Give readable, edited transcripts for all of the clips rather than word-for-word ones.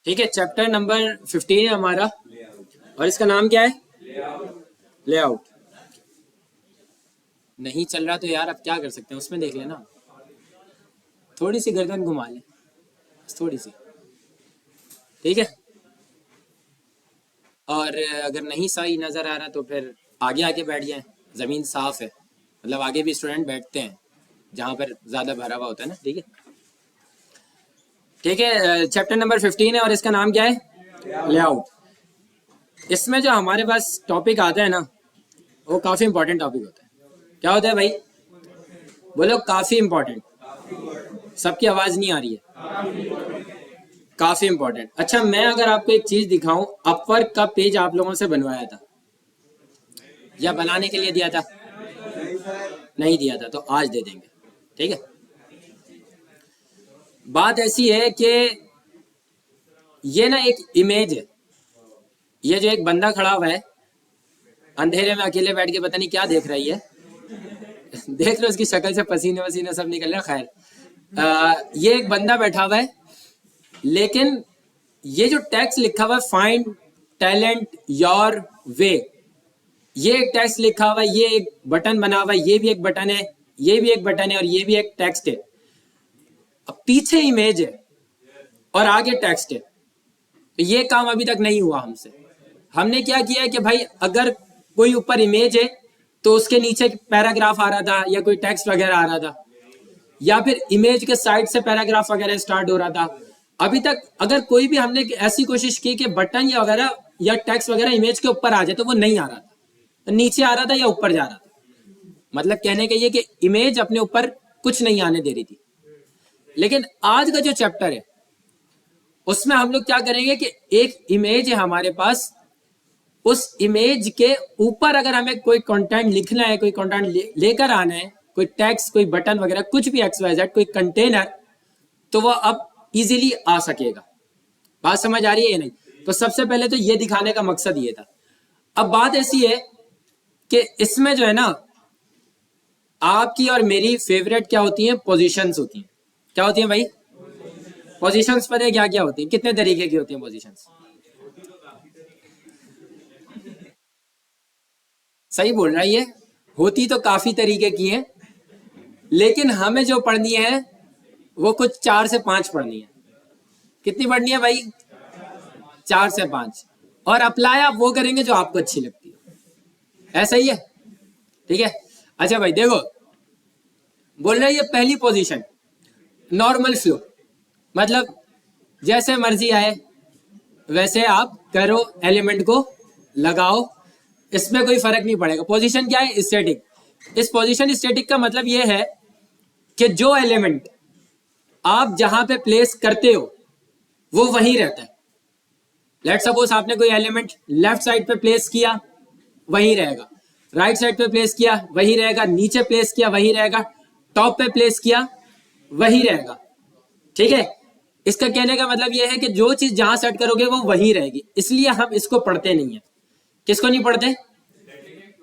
ठीक है, chapter number 15 है हमारा और इसका नाम क्या है? लेआउट। नहीं चल रहा तो यार अब क्या कर सकते हैं, उसमें देख लेना। थोड़ी सी गर्दन घुमा ले, थोड़ी सी। ठीक है, और अगर नहीं सही नजर आ रहा तो फिर आगे आके बैठ जाए। जमीन साफ है, मतलब आगे भी स्टूडेंट बैठते हैं जहाँ पर ज्यादा भरा हुआ होता है ना। ठीक है, ठीक है, चैप्टर नंबर 15 है और इसका नाम क्या है? लेआउट। इसमें जो हमारे पास टॉपिक आता है ना, वो काफी इंपॉर्टेंट टॉपिक होता है। क्या होता है भाई? बोलो, काफी इंपॉर्टेंट। सबकी आवाज नहीं आ रही है। काफी इंपॉर्टेंट। अच्छा, मैं अगर आपको एक चीज दिखाऊं, अपवर्क का पेज आप लोगों से बनवाया था या बनाने के लिए दिया था? नहीं दिया था, तो आज दे देंगे। ठीक है, बात ऐसी है कि ये ना एक इमेज है। ये जो एक बंदा खड़ा हुआ है अंधेरे में, अकेले बैठ के पता नहीं क्या देख रही है। देख लो उसकी शक्ल से पसीने वसीने सब निकल रहे हैं। खैर, ये एक बंदा बैठा हुआ है, लेकिन ये जो टेक्स्ट लिखा हुआ है, फाइंड टैलेंट योर वे, ये एक टेक्स्ट लिखा हुआ है, ये एक बटन बना हुआ है, ये भी एक बटन है, ये भी एक बटन है और ये भी एक टेक्स्ट है। अब पीछे इमेज है और आगे टेक्स्ट है, तो ये काम अभी तक नहीं हुआ हमसे। हमने क्या किया है कि भाई अगर कोई ऊपर इमेज है तो उसके नीचे पैराग्राफ आ रहा था या कोई टेक्स्ट वगैरह आ रहा था, या फिर इमेज के साइड से पैराग्राफ वगैरह स्टार्ट हो रहा था। अभी तक अगर कोई भी हमने ऐसी कोशिश की कि बटन या वगैरह या टेक्स्ट वगैरह इमेज के ऊपर आ जाए, तो वो नहीं आ रहा था, तो नीचे आ रहा था या ऊपर जा रहा था। मतलब कहने का ये कि इमेज अपने ऊपर कुछ नहीं आने दे रही थी। लेकिन आज का जो चैप्टर है उसमें हम लोग क्या करेंगे कि एक इमेज है हमारे पास, उस इमेज के ऊपर अगर हमें कोई कंटेंट लिखना है, कोई कंटेंट लेकर आना है, कोई टेक्स्ट, कोई बटन वगैरह, कुछ भी XYZ, कोई कंटेनर, तो वह अब इजीली आ सकेगा। बात समझ आ रही है या नहीं? तो सबसे पहले तो ये दिखाने का मकसद ये था। अब बात ऐसी है कि इसमें जो है ना, आपकी और मेरी फेवरेट क्या होती हैं? पोजीशंस होती हैं। क्या होती हैं भाई? पोजीशंस पता है क्या क्या होती हैं? कितने तरीके की होती हैं पोजीशंस? सही बोल रहा है ये, होती तो काफी तरीके की हैं, लेकिन हमें जो पढ़नी है वो कुछ 4 से 5 पढ़नी है। कितनी पढ़नी है भाई? 4 से 5। और अप्लाई आप वो करेंगे जो आपको अच्छी लगती है। ऐसा ही है? ठीक है, अच्छा भाई देखो, बोल रहे हैं ये पहली पोजीशन नॉर्मल फ्लो, मतलब जैसे मर्जी आए वैसे आप करो, एलिमेंट को लगाओ, इसमें कोई फर्क नहीं पड़ेगा। पोजीशन क्या है? स्टैटिक। इस पोजीशन स्टैटिक का मतलब ये है कि जो एलिमेंट आप जहां पे प्लेस करते हो वो वहीं रहता है। लेट सपोज आपने कोई एलिमेंट लेफ्ट साइड पे प्लेस किया, वहीं रहेगा। राइट साइड पे प्लेस किया, वहीं रहेगा। नीचे प्लेस किया, वहीं रहेगा। टॉप पे प्लेस किया, वहीं रहेगा। ठीक है, इसका कहने का मतलब यह है कि जो चीज जहां सेट करोगे वो वहीं रहेगी। इसलिए हम इसको पढ़ते नहीं है। किसको नहीं पढ़ते?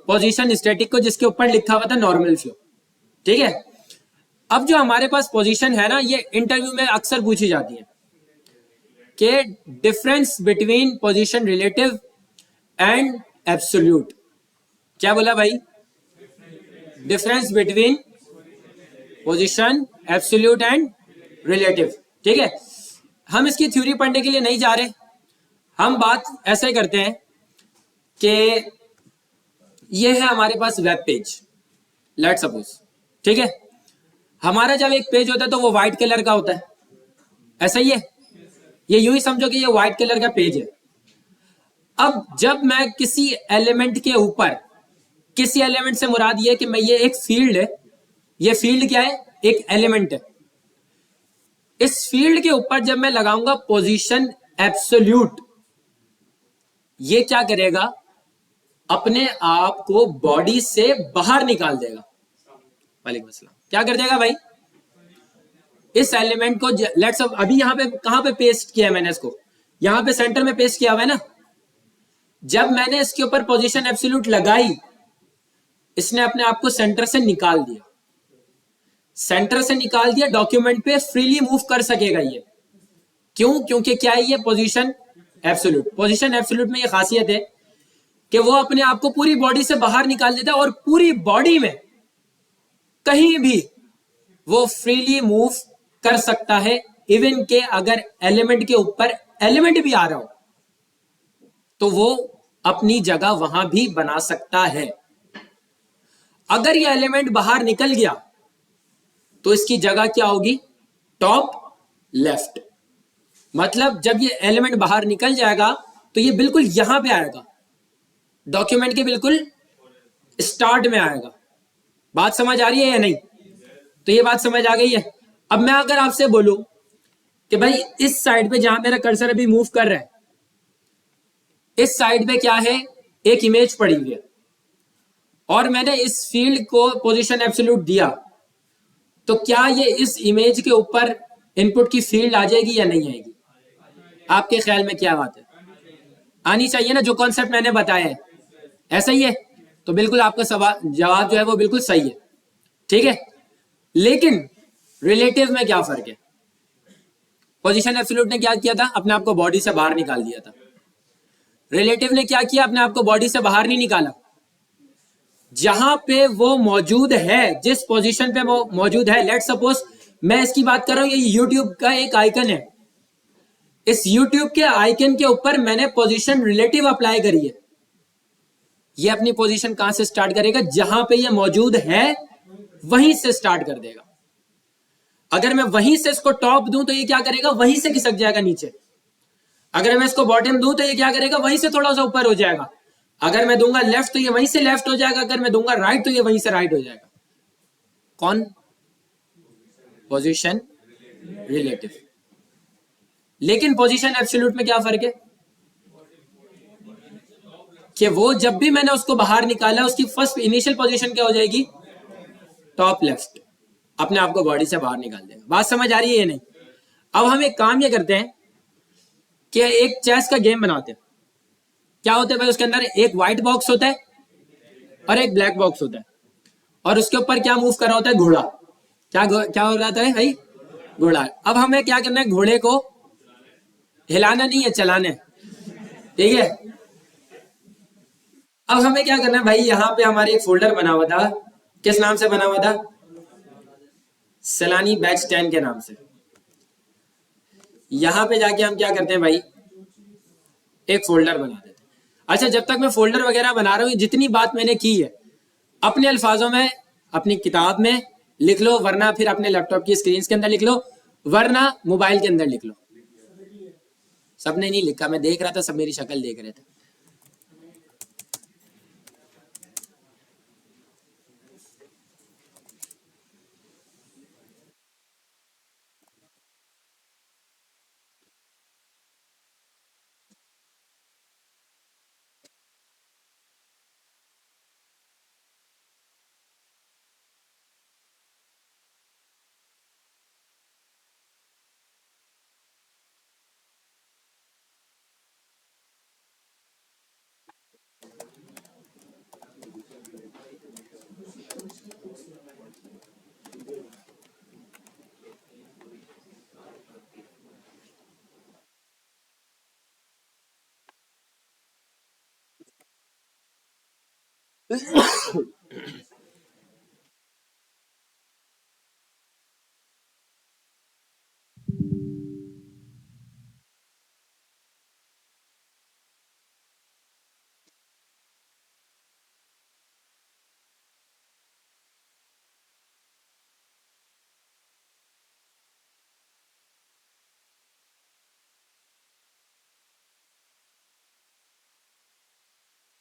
पोजीशन स्टैटिक को, जिसके ऊपर लिखा हुआ था नॉर्मल फ्लो। ठीक है, अब जो हमारे पास पोजीशन है ना, ये इंटरव्यू में अक्सर पूछी जाती है कि difference between position relative and absolute. क्या बोला भाई? Difference between position, absolute and relative. ठीक है, हम इसकी थ्योरी पढ़ने के लिए नहीं जा रहे। हम बात ऐसे करते हैं कि ये है हमारे पास वेब पेज, लेट सपोज। ठीक है, हमारा जब एक पेज होता है तो वो व्हाइट कलर का होता है, ऐसा ही है? ये यूं ही समझो कि ये व्हाइट कलर का पेज है। अब जब मैं किसी एलिमेंट के ऊपर, किसी एलिमेंट से मुराद ये कि मैं, ये एक फील्ड है, ये फील्ड क्या है? एक एलिमेंट है। इस फील्ड के ऊपर जब मैं लगाऊंगा पोजीशन एब्सोल्यूट, ये क्या करेगा? अपने आप को बॉडी से बाहर निकाल देगा। वालेकुम अस्सलाम। क्या कर देगा भाई? इस एलिमेंट को लेट्स अभी यहां पे कहां पे पेस्ट किया है मैंने? इसको यहां पे सेंटर में पेस्ट किया हुआ है ना। जब मैंने इसके ऊपर पोजीशन एब्सोल्यूट लगाई, इसने अपने आप को सेंटर से निकाल दिया। सेंटर से निकाल दिया, डॉक्यूमेंट पे फ्रीली मूव कर सकेगा ये, क्यों? क्योंकि क्या है, ये पोजीशन एब्सोल्यूट। पोजीशन एब्सोल्यूट में ये खासियत है कि वो अपने आप को पूरी बॉडी से बाहर निकाल देता है और पूरी बॉडी में कहीं भी वो फ्रीली मूव कर सकता है। इवन के अगर एलिमेंट के ऊपर एलिमेंट भी आ रहा हो तो वो अपनी जगह वहां भी बना सकता है। अगर ये एलिमेंट बाहर निकल गया तो इसकी जगह क्या होगी? Top left. मतलब जब ये एलिमेंट बाहर निकल जाएगा तो ये बिल्कुल यहां पे आएगा, डॉक्यूमेंट के बिल्कुल स्टार्ट में आएगा। बात समझ आ रही है या नहीं? तो ये बात समझ आ गई है। अब मैं अगर आपसे बोलूं कि भाई इस साइड पे जहां मेरा कर्सर अभी मूव कर रहा है, इस साइड पे क्या है? एक इमेज पड़ी हुई है और मैंने इस फील्ड को पोजीशन एब्सोल्यूट दिया, तो क्या ये इस इमेज के ऊपर इनपुट की फील्ड आ जाएगी या नहीं आएगी? आपके ख्याल में क्या बात है? आनी चाहिए ना, जो कॉन्सेप्ट मैंने बताया है। ऐसा ही है? तो बिल्कुल आपका सवाल जवाब जो है वो बिल्कुल सही है, ठीक है। लेकिन रिलेटिव में क्या फर्क है? पोजीशन एब्सोल्यूट ने क्या किया था? अपने आप को बॉडी से बाहर निकाल दिया था। रिलेटिव ने क्या किया? अपने आप को बॉडी से बाहर नहीं निकाला। जहां पे वो मौजूद है, जिस पोजीशन पे वो मौजूद है, लेट सपोज मैं इसकी बात कर रहा हूं, ये यूट्यूब का एक आइकन है। इस यूट्यूब के आइकन के ऊपर मैंने पोजीशन रिलेटिव अप्लाई करी है। ये अपनी पोजीशन कहां से स्टार्ट करेगा? जहां पे ये मौजूद है वहीं से स्टार्ट कर देगा। अगर मैं वहीं से इसको टॉप दूं तो ये क्या करेगा? वहीं से खिसक जाएगा नीचे। अगर मैं इसको बॉटम दूं तो ये क्या करेगा? वहीं से थोड़ा सा ऊपर हो जाएगा। अगर मैं दूंगा लेफ्ट तो ये वहीं से लेफ्ट हो जाएगा। अगर मैं दूंगा राइट तो ये वहीं से राइट हो जाएगा। कौन? Position relative. लेकिन पोजीशन एब्सोल्यूट में क्या फर्क है? कि वो जब भी मैंने उसको बाहर निकाला, उसकी फर्स्ट इनिशियल पोजीशन क्या हो जाएगी? Top left. अपने आप को बॉडी से बाहर निकाल देगा। बात समझ आ रही है या नहीं? अब हम एक काम ये करते हैं कि एक चेस का गेम बनाते हैं। क्या होता है भाई? उसके अंदर एक व्हाइट बॉक्स होता है और एक ब्लैक बॉक्स होता है, और उसके ऊपर क्या मूव कर रहा होता है? घोड़ा। क्या हो रहा है भाई? घोड़ा। अब हमें क्या करना है? घोड़े को हिलाना नहीं है, चलाना है, ठीक है। अब हमें क्या करना है भाई? यहाँ पे हमारे एक फोल्डर बना हुआ था। किस नाम से बना हुआ था? सैलानी बैच 10 के नाम से। यहां पे जाके हम क्या करते हैं भाई? एक फोल्डर बना देते हैं। अच्छा, जब तक मैं फोल्डर वगैरह बना रहा हूं, जितनी बात मैंने की है अपने अल्फाजों में अपनी किताब में लिख लो, वरना फिर अपने लैपटॉप की स्क्रीन के अंदर लिख लो, वरना मोबाइल के अंदर लिख लो। सबने नहीं लिखा, मैं देख रहा था, सब मेरी शक्ल देख रहे थे।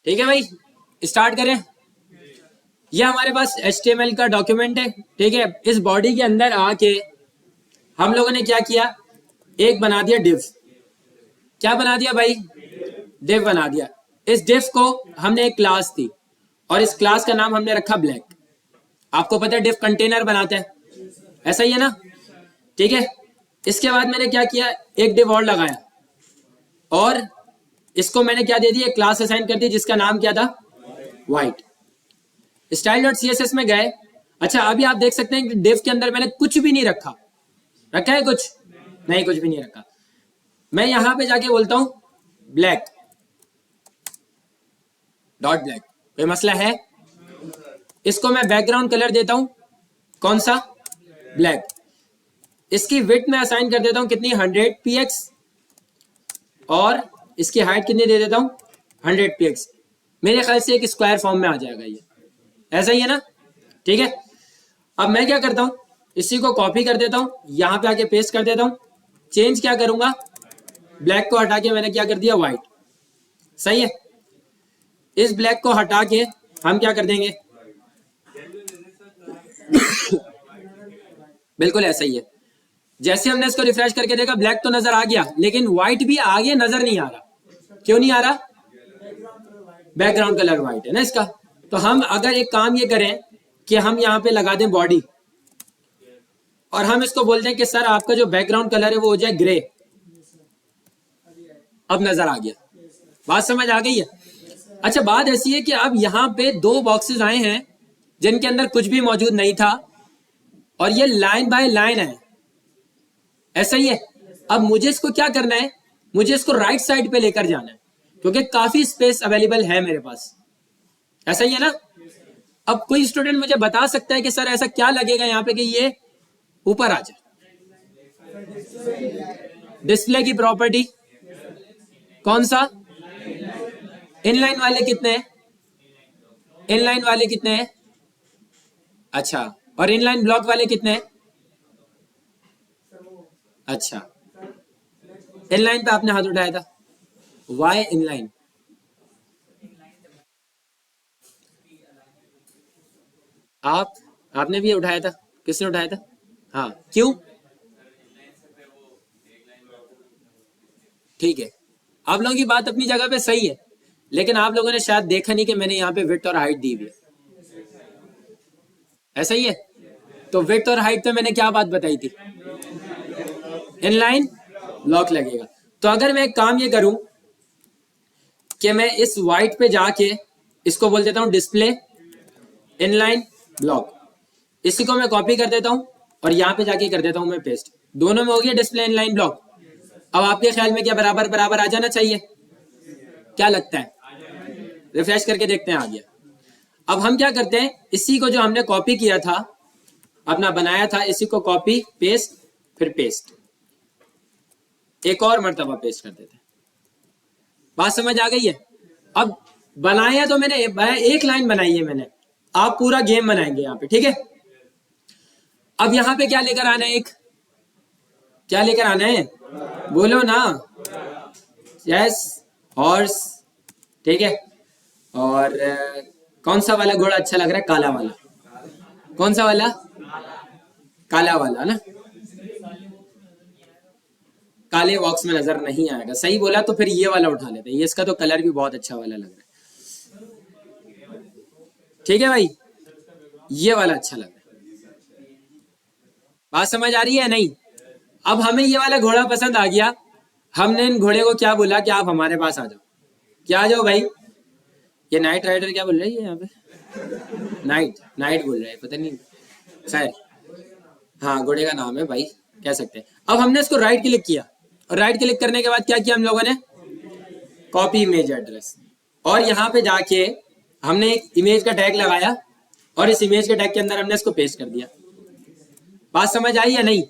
ठीक है भाई, स्टार्ट करें। ये हमारे पास HTML का डॉक्यूमेंट है, ठीक है। इस बॉडी के अंदर आके हम लोगों ने क्या किया? एक बना दिया डिव। क्या बना दिया भाई? डिव बना दिया। इस डिव को हमने एक क्लास दी और इस क्लास का नाम हमने रखा ब्लैक। आपको पता है डिव कंटेनर बनाता है, ऐसा ही है ना? ठीक है। इसके बाद मैंने क्या किया? एक डिव और लगाया और इसको मैंने क्या दे दिया? एक क्लास असाइन कर दी जिसका नाम क्या था? व्हाइट। style.css में गए। अच्छा, अभी आप देख सकते हैं कि डिव के अंदर मैंने कुछ भी नहीं रखा। रखा है कुछ? नहीं, कुछ भी नहीं रखा। मैं यहां पे जाके बोलता हूं ब्लैक डॉट ब्लैक, कोई मसला है? इसको मैं बैकग्राउंड कलर देता हूं, कौन सा? ब्लैक। इसकी विड्थ मैं असाइन कर देता हूं कितनी? 100 px, और इसकी हाइट कितनी दे देता हूं? 100 px। मेरे ख्याल से एक स्क्वायर फॉर्म में आ जाएगा ये, ऐसा ही है ना? ठीक है, अब मैं क्या करता हूं, इसी को कॉपी कर देता हूं, यहां पे आके पेस्ट कर देता हूं। चेंज क्या करूंगा? ब्लैक को हटा के मैंने क्या कर दिया? व्हाइट। सही है, इस ब्लैक को हटा के हम क्या कर देंगे? बिल्कुल ऐसा ही है। जैसे हमने इसको रिफ्रेश करके देखा, ब्लैक तो नजर आ गया, लेकिन व्हाइट भी आगे नजर नहीं आ रहा। क्यों नहीं आ रहा? बैकग्राउंड कलर व्हाइट है ना इसका। तो हम अगर एक काम ये करें कि हम यहाँ पे लगा दें बॉडी, और हम इसको बोलते हैं कि सर आपका जो बैकग्राउंड कलर है वो हो जाए ग्रे। अब नजर आ गया, बात समझ आ गई है? अच्छा, बात ऐसी है कि अब यहाँ पे दो बॉक्सेस आए हैं जिनके अंदर कुछ भी मौजूद नहीं था, और ये लाइन बाय लाइन है, ऐसा ही है। अब मुझे इसको क्या करना है? मुझे इसको राइट साइड पे लेकर जाना है, क्योंकि काफी स्पेस अवेलेबल है मेरे पास, ऐसा ही है ना? अब कोई स्टूडेंट मुझे बता सकता है कि सर ऐसा क्या लगेगा यहाँ पे कि ये ऊपर आ जाए? डिस्प्ले की प्रॉपर्टी कौन सा? इनलाइन वाले कितने हैं? इनलाइन वाले कितने हैं? अच्छा, और इनलाइन ब्लॉक वाले कितने हैं? अच्छा, इनलाइन पे आपने हाथ उठाया था, वाई इनलाइन? आपने भी उठाया था, किसने उठाया था? हाँ, क्यों? ठीक है, आप लोगों की बात अपनी जगह पे सही है, लेकिन आप लोगों ने शायद देखा नहीं कि मैंने यहाँ पे विड्थ और हाइट दी हुई है, ऐसा ही है? तो विड्थ और हाइट पे मैंने क्या बात बताई थी? इनलाइन ब्लॉक लगेगा। तो अगर मैं एक काम ये करूं कि मैं इस व्हाइट पे जाके इसको बोल देता हूं डिस्प्ले इनलाइन ब्लॉक, इसी को मैं कॉपी कर देता हूं और यहां पे जाके कर देता हूं मैं पेस्ट, दोनों में हो गया डिस्प्ले इनलाइन ब्लॉक। अब आपके ख्याल में क्या बराबर बराबर आ जाना चाहिए? क्या लगता है? रिफ्रेश करके देखते हैं, आ गया। अब हम क्या करते हैं, इसी को जो हमने कॉपी किया था, अपना बनाया था, इसी को कॉपी पेस्ट फिर पेस्ट, एक और मर्तबा पेस्ट कर देते हैं। बात समझ आ गई है? अब बनाया तो मैंने एक लाइन बनाई है मैंने, आप पूरा गेम बनाएंगे यहाँ पे, ठीक है? अब यहाँ पे क्या लेकर आना है? एक क्या लेकर आना है? बोलो ना। यस, हॉर्स, ठीक है। और कौन सा वाला घोड़ा अच्छा लग रहा है? काला वाला। कौन सा वाला? काला वाला ना, काले बॉक्स में नजर नहीं आएगा। सही बोला, तो फिर ये वाला उठा लेते हैं, ये इसका तो कलर भी बहुत अच्छा वाला लग रहा है। ठीक है भाई, ये वाला अच्छा लग रहा है। बात समझ आ रही है नहीं? अब हमें ये वाला घोड़ा पसंद आ गया, हमने इन घोड़े को क्या बोला कि आप हमारे पास आ जाओ। क्या आ जाओ भाई? ये नाइट राइडर क्या बोल रही है यहाँ पे? नाइट बोल रहा है, पता नहीं, खैर हाँ, घोड़े का नाम है भाई, कह सकते हैं। अब हमने इसको राइट क्लिक किया, और राइट क्लिक करने के बाद क्या किया हम लोगों ने? कॉपी इमेज एड्रेस, और यहाँ पे जाके हमने एक इमेज का टैग लगाया, और इस इमेज के टैग के अंदर हमने इसको पेस्ट कर दिया। बात समझ आई या नहीं?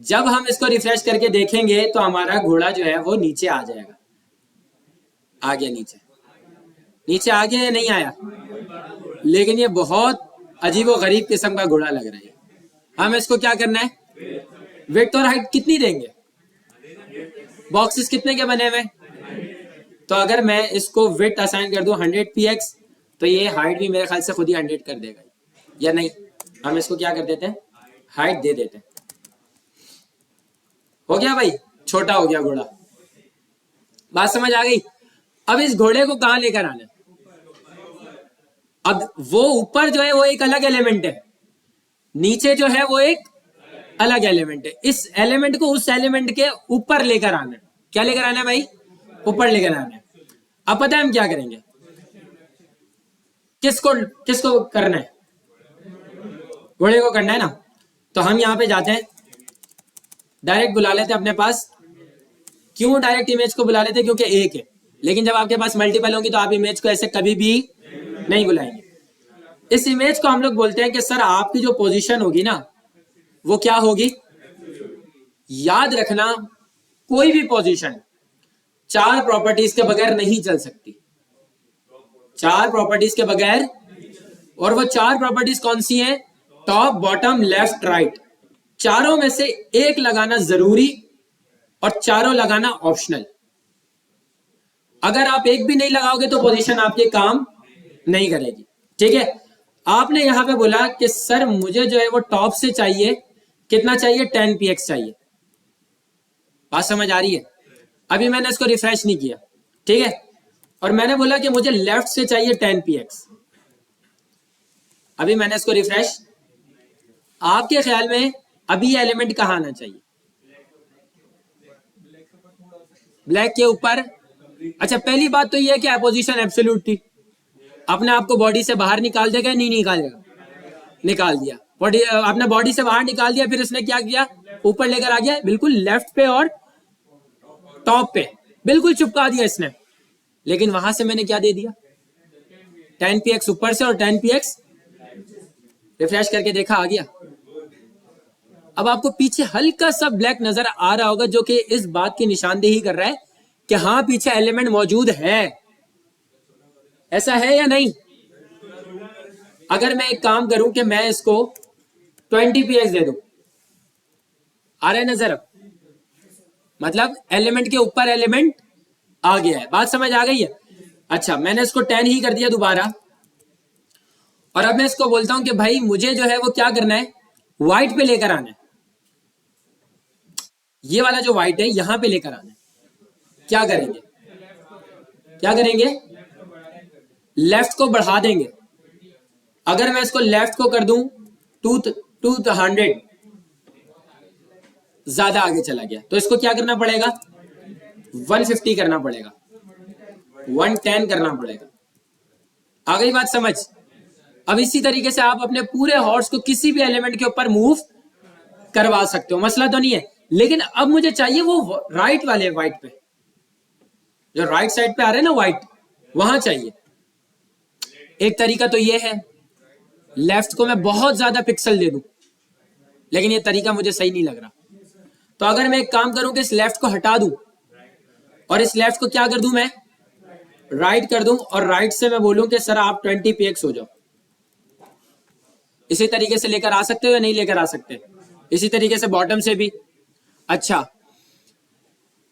जब हम इसको रिफ्रेश करके देखेंगे तो हमारा घोड़ा जो है वो नीचे आ जाएगा। आ गया नीचे, नीचे आ गया या नहीं आया? लेकिन ये बहुत अजीबो गरीब किस्म का घोड़ा लग रहा है। हम इसको क्या करना है? विड्थ और हाइट कितनी देंगे? बॉक्सेस कितने के बने हुए? तो अगर मैं इसको विड्थ असाइन कर दूं 100 px, तो ये हाइट भी मेरे ख्याल से खुद ही 100 कर देगा, या नहीं? हम इसको क्या कर देते हैं? हाइट दे देते हैं। हो गया भाई, छोटा हो गया घोड़ा। बात समझ आ गई? अब इस घोड़े को कहां लेकर आना है? अब वो ऊपर जो है वो एक अलग एलिमेंट है, नीचे जो है वो एक अलग एलिमेंट है। इस एलिमेंट को उस एलिमेंट के ऊपर लेकर आना है। क्या लेकर आना है भाई? ऊपर लेकर आना है। अब पता है हम क्या करेंगे? किसको किसको करना है? घोड़े को करना है ना। तो हम यहां पे जाते हैं, डायरेक्ट बुला लेते हैं अपने पास क्यों डायरेक्ट इमेज को बुला लेते हैं? क्योंकि एक है, लेकिन जब आपके पास मल्टीपल होंगी तो आप इमेज को ऐसे कभी भी नहीं बुलाएंगे। इस इमेज को हम लोग बोलते हैं कि सर आपकी जो पोजीशन होगी ना वो क्या होगी? याद रखना, कोई भी पोजीशन 4 प्रॉपर्टीज के बगैर नहीं चल सकती, 4 प्रॉपर्टीज के बगैर। और वो 4 प्रॉपर्टीज कौन सी हैं? Top, bottom, left, right. चारों में से एक लगाना जरूरी और चारों लगाना ऑप्शनल। अगर आप एक भी नहीं लगाओगे तो पोजीशन आपके काम नहीं करेगी। ठीक है, आपने यहां पे बोला कि सर मुझे जो है वो टॉप से चाहिए, कितना चाहिए? 10 px चाहिए। बात समझ आ रही है? अभी मैंने इसको रिफ्रेश नहीं किया, ठीक है, और मैंने बोला कि मुझे लेफ्ट से चाहिए 10 px। अभी मैंने इसको रिफ्रेश, आपके ख्याल में अभी ये एलिमेंट कहां आना चाहिए? ब्लैक के ऊपर। अच्छा, पहली बात तो ये है कि अपोजिशन एब्सोल्यूट थी, अपने आप को बॉडी से बाहर निकाल देगा, नहीं निकालेगा? निकाल दिया। बॉडी, अपने बॉडी से बाहर निकाल दिया, फिर उसने क्या किया? ऊपर लेकर आ गया, बिल्कुल लेफ्ट पे और टॉप पे बिल्कुल चिपका दिया इसने। लेकिन वहां से मैंने क्या दे दिया? 10 px ऊपर से और 10 px। रिफ्रेश करके देखा, आ गया। अब आपको पीछे हल्का सा ब्लैक नजर आ रहा होगा, जो कि इस बात की निशानदेही कर रहा है कि हाँ पीछे एलिमेंट मौजूद है। ऐसा है या नहीं? अगर मैं एक काम करूं कि मैं इसको 20 px दे दूं, आ रहा है नजर? मतलब एलिमेंट के ऊपर एलिमेंट आ गया है। बात समझ आ गई है? अच्छा, मैंने इसको 10 ही कर दिया दोबारा, और अब मैं इसको बोलता हूं कि भाई मुझे जो है वो क्या करना है? व्हाइट पे लेकर आना है। ये वाला जो व्हाइट है यहां पे लेकर आना है। क्या करेंगे? क्या करेंगे? लेफ्ट को बढ़ा देंगे। अगर मैं इसको लेफ्ट को कर दूं 200, ज्यादा आगे चला गया, तो इसको क्या करना पड़ेगा? 150 करना पड़ेगा, 110 करना पड़ेगा। आ गई बात समझ? अब इसी तरीके से आप अपने पूरे हॉर्स को किसी भी एलिमेंट के ऊपर मूव करवा सकते हो, मसला तो नहीं है। लेकिन अब मुझे चाहिए वो राइट वाले व्हाइट पे, जो राइट साइड पे आ रहे हैं ना व्हाइट, वहां चाहिए। एक तरीका तो ये है, लेफ्ट को मैं बहुत ज्यादा पिक्सल दे दूं, लेकिन ये तरीका मुझे सही नहीं लग रहा। तो अगर मैं एक काम करूं कि इस लेफ्ट को हटा दूं और इस लेफ्ट को क्या कर दूं? मैं राइट कर दूं, और राइट से मैं बोलूं कि सर आप 20 px हो जाओ। इसी तरीके से लेकर आ सकते हो या नहीं लेकर आ सकते? इसी तरीके से बॉटम से भी। अच्छा,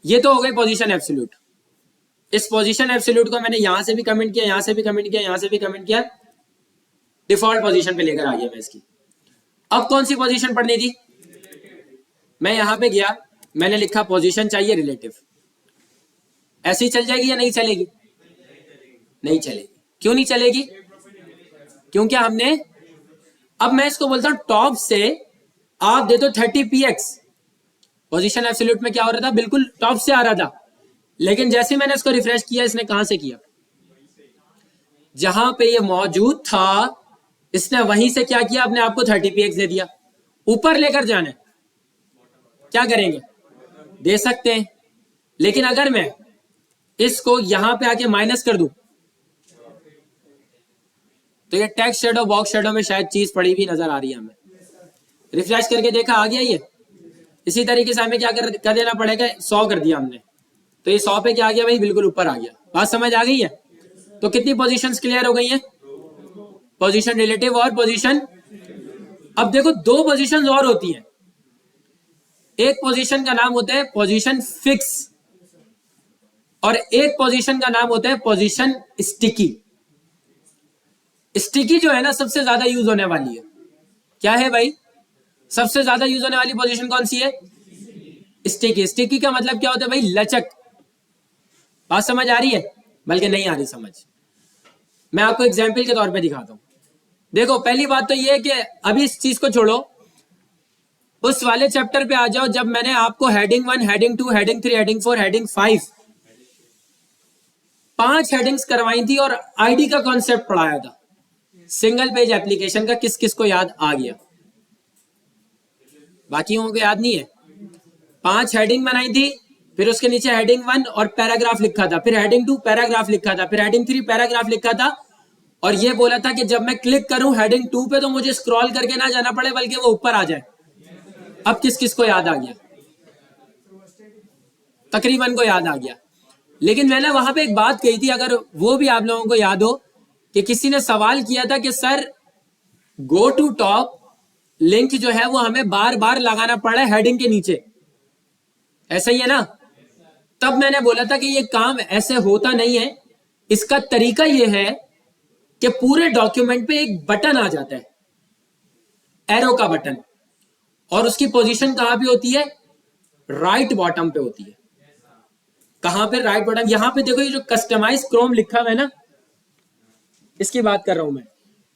ये तो हो गई पोजीशन एब्सोल्यूट। इस पोजीशन एब्सोल्यूट को मैंने यहां से भी कमेंट किया, यहां से भी कमेंट किया, यहां से भी कमेंट किया, डिफॉल्ट पोजीशन पे लेकर आ गया मैं इसकी। अब कौन सी पोजीशन पढ़नी थी? मैं यहां पे गया, मैंने लिखा पोजीशन चाहिए रिलेटिव। ऐसे ही चल जाएगी या नहीं चलेगी? नहीं चलेगी। क्यों नहीं चलेगी? क्योंकि हमने, अब मैं इसको बोलता हूं टॉप से आप दे दो 30 px। पोजीशन एब्सोल्यूट में क्या हो रहा था? बिल्कुल टॉप से आ रहा था, लेकिन जैसे मैंने इसको रिफ्रेश किया, इसने कहां से किया? जहां पे ये मौजूद था इसने वहीं से क्या किया? अपने आप को 30 px दे दिया। ऊपर लेकर जाना है, क्या करेंगे? दे सकते हैं, लेकिन अगर मैं इसको यहां पे आके माइनस कर दूं तो ये टेक्स्ट शेडो, बॉक्स शेडो में शायद चीज पड़ी भी नजर आ रही है हमें। रिफ्रेश करके देखा, आ गया ये। इसी तरीके से हमें क्या कर देना पड़ेगा? 100 कर दिया हमने, तो ये 100 पे क्या आ गया भाई? बिल्कुल ऊपर आ गया। बात समझ आ गई है? तो कितनी पोजीशंस क्लियर हो गई हैं? पोजीशन रिलेटिव और पोजीशन। अब देखो, 2 पोजीशंस और होती हैं। एक पोजीशन का नाम होता है पोजीशन फिक्स, और एक पोजीशन का नाम होता है पोजीशन स्टिकी। स्टिकी जो है ना सबसे ज्यादा यूज होने वाली है। क्या है भाई? सबसे ज्यादा यूज होने वाली पोजीशन कौन सी है? स्टिकी। स्टिकी का मतलब क्या होता है भाई? लचक। बात समझ आ रही है? बल्कि नहीं आ रही समझ? मैं आपको एग्जाम्पल के तौर पे दिखाता हूं। देखो, पहली बात तो ये है कि अभी इस चीज को छोड़ो, उस वाले चैप्टर पे आ जाओ जब मैंने आपको heading 1, heading 2, heading 3, heading 4, heading 5 5 headings करवाई थी और आईडी का कॉन्सेप्ट पढ़ाया था। सिंगल पेज एप्लीकेशन का किस किस को याद आ गया? बाकियों को याद नहीं है? 5 हेडिंग बनाई थी, फिर उसके नीचे हेडिंग 1 और पैराग्राफ लिखा था, फिर हेडिंग 2 पैराग्राफ लिखा था, फिर हेडिंग 3 पैराग्राफ लिखा था, और ये बोला था कि जब मैं क्लिक करूं हेडिंग 2 पे तो मुझे स्क्रॉल करके ना जाना पड़े बल्कि वो ऊपर आ जाए। अब किस किस को याद आ गया? तकरीबन को याद आ गया। लेकिन मैंने वहां पे एक बात कही थी, अगर वो भी आप लोगों को याद हो, कि किसी ने सवाल किया था कि sir go to top link जो है वो हमें बार बार लगाना पड़ा है हेडिंग के नीचे, ऐसा ही है ना? तब मैंने बोला था कि ये काम ऐसे होता नहीं है, इसका तरीका ये है कि पूरे डॉक्यूमेंट पे एक बटन आ जाता है, एरो का बटन, और उसकी पोजीशन कहां पे होती है? राइट बॉटम पे होती है। कहां पे? Right bottom. यहां पे देखो, ये जो कस्टमाइज क्रोम लिखा हुआ है ना, इसकी बात कर रहा हूं मैं।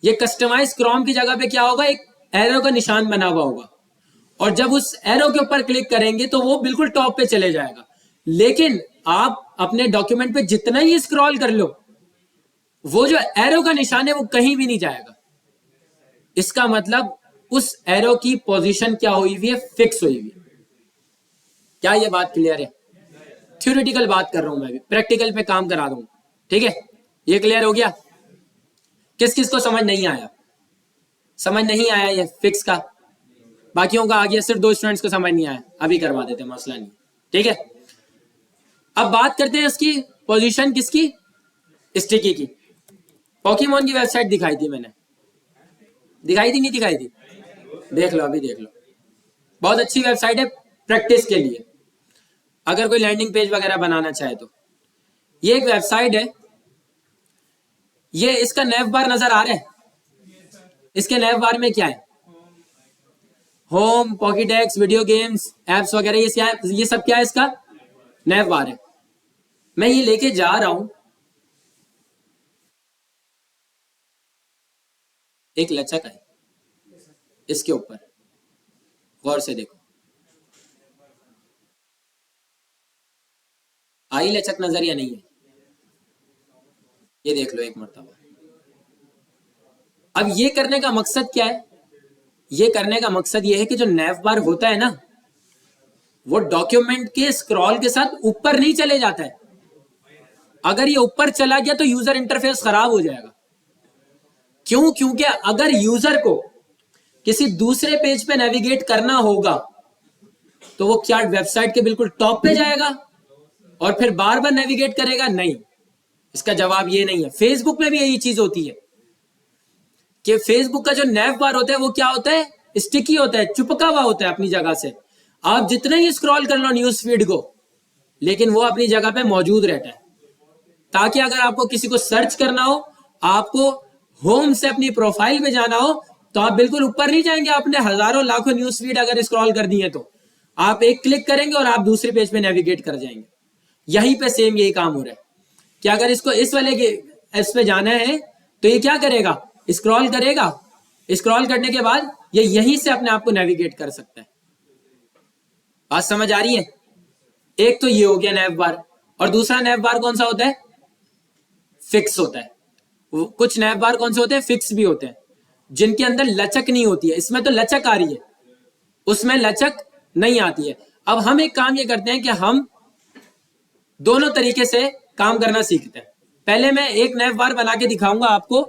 ये कस्टमाइज क्रोम की जगह पे क्या होगा? एक एरो का निशान बना हुआ होगा, और जब उस एरो के ऊपर क्लिक करेंगे तो वो बिल्कुल टॉप पे चले जाएगा। लेकिन आप अपने डॉक्यूमेंट पे जितना ही स्क्रॉल कर लो, वो जो एरो का निशान है वो कहीं भी नहीं जाएगा। इसका मतलब उस एरो की पोजीशन क्या हुई हुई है? फिक्स हुई हुई है। क्या ये बात क्लियर है? थ्योरेटिकल बात कर रहा हूं मैं, भी प्रैक्टिकल पे काम करा दूंगा। ठीक है, ये क्लियर हो गया? किस किस को समझ नहीं आया? समझ नहीं आया ये फिक्स का? बाकियों का आ गया, सिर्फ 2 स्टूडेंट्स को समझ नहीं आया, अभी करवा देते, मसला नहीं। ठीक है, अब बात करते हैं इसकी पोजीशन किसकी? स्टिकी की। पोकेमॉन की वेबसाइट दिखाई थी मैंने, दिखाई थी नहीं दिखाई थी? देख लो, अभी देख लो। बहुत अच्छी वेबसाइट है प्रैक्टिस के लिए, अगर कोई लैंडिंग पेज वगैरह बनाना चाहे तो। ये एक वेबसाइट है, ये इसका नैव बार नजर आ रहा है? इसके नैव बार में क्या है? होम, पॉकेडेक्स, वीडियो गेम्स, एप्स वगैरह, ये सब क्या है? इसका नैव बार है। मैं ये लेके जा रहा हूं, एक लचक है इसके ऊपर, गौर से देखो, आई लचक नजर या नहीं है? ये देख लो एक मरतबा। अब ये करने का मकसद क्या है? ये करने का मकसद ये है कि जो नैव बार होता है ना, वो डॉक्यूमेंट के स्क्रॉल के साथ ऊपर नहीं चले जाता है। अगर ये ऊपर चला गया तो यूजर इंटरफेस खराब हो जाएगा। क्यों? क्योंकि अगर यूजर को किसी दूसरे पेज पे नेविगेट करना होगा तो वो क्या वेबसाइट के बिल्कुल टॉप पे जाएगा और फिर बार बार नेविगेट करेगा? नहीं, इसका जवाब ये नहीं है। फेसबुक में भी यही चीज होती है कि फेसबुक का जो नैव बार होता है वो क्या होता है? स्टिकी होता है, चिपका हुआ होता है अपनी जगह से। आप जितने ही स्क्रॉल कर लो न्यूज फीड को, लेकिन वो अपनी जगह पे मौजूद रहता है, ताकि अगर आपको किसी को सर्च करना हो, आपको होम से अपनी प्रोफाइल पे जाना हो, तो आप बिल्कुल ऊपर नहीं जाएंगे। आपने हजारों लाखों न्यूज फीड अगर स्क्रॉल कर दी है तो आप एक क्लिक करेंगे और आप दूसरे पेज पे नेविगेट कर जाएंगे। यहीं पे सेम यही काम हो रहा है कि अगर इसको इस वाले के इस पे जाना है तो ये क्या करेगा? स्क्रॉल करेगा, स्क्रॉल करने के बाद ये यहीं से अपने आप को नेविगेट कर सकता है। बात समझ आ रही है? एक तो ये हो गया नैव बार, और दूसरा नैव बार कौन सा होता है? फिक्स होता है। कुछ नैव बार कौन से होते हैं? फिक्स भी होते हैं, जिनके अंदर लचक नहीं होती है। इसमें तो लचक आ रही है, उसमें लचक नहीं आती है। अब हम एक काम ये करते हैं कि हम दोनों तरीके से काम करना सीखते हैं। पहले मैं एक नैव बार बना के दिखाऊंगा आपको